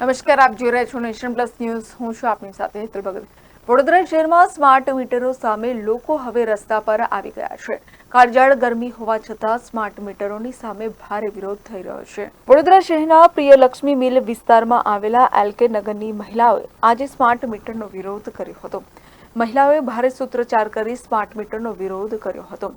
નમસ્કાર, આપ જોઈ રહ્યા છો નેશન પ્લસ ન્યૂઝ. હું છું આપની સાથે હેતલ ભગત. વડોદરા શહેરમાં સ્માર્ટ મીટરો સામે લોકો હવે રસ્તા પર આવી ગયા છે. કાળઝાળ ગરમી હોવા છતાં સ્માર્ટ મીટરોની સામે ભારે વિરોધ થઈ રહ્યો છે. વડોદરા શહેરના પ્રિયલક્ષ્મી મિલ વિસ્તારમાં આવેલા એલકે નગરની મહિલાઓએ આજે સ્માર્ટ મીટરનો વિરોધ કર્યો હતો. મહિલાઓએ ભારે સૂત્રોચ્ચાર કરી સ્માર્ટ મીટરનો વિરોધ કર્યો હતો.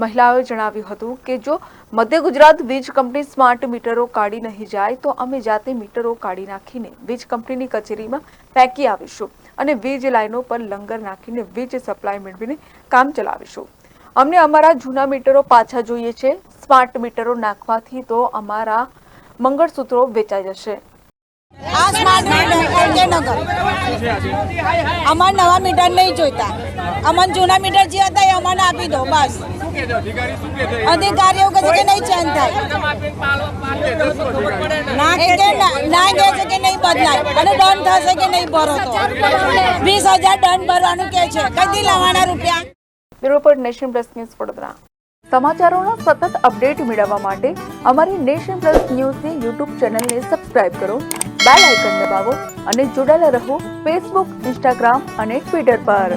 મહિલાઓએ જણાવ્યું હતું કે જો મધ્ય ગુજરાત વીજ કંપની સ્માર્ટ મીટરો કાઢી નહીં જાય તો અમે જાતે મીટરો કાઢી નાખીને વીજ કંપનીની કચેરીમાં ફેંકી આવીશું અને વીજ લાઈનો પર લંગર નાખીને વીજ સપ્લાય મેળવીને કામ ચલાવીશું. અમને અમારા જૂના મીટરો પાછા જોઈએ છે. સ્માર્ટ મીટરો નાખવાથી તો અમારા મંગળસૂત્રો વેચાઈ જશે. આ સ્માર્ટ મીટર અમાર નવા મીટર નહીં જોઈતા. અમને જૂના મીટર જે હતા એ અમને આપી દો બસ. અધિકારીઓ કહે છે કે નહીં ચેન્જ થાય, ના કહે છે કે નહીં બદલાય અને દંડ થશે કે નહીં ભરો તો 20,000 દંડ ભરવાનું કહે છે. કદી લાવવાના રૂપિયા. બ્યુરો પર નેશન પ્લસ ન્યૂઝ વડોદરા. સમાચારોના સતત અપડેટ મેળવવા માટે અમારી નેશન પ્લસ ન્યૂઝની યુટ્યુબ ચેનલને સબસ્ક્રાઇબ કરો, બેલ આઇકન દબાવો અને જોડાયેલા રહો ફેસબુક, ઇન્સ્ટાગ્રામ અને ટ્વિટર પર.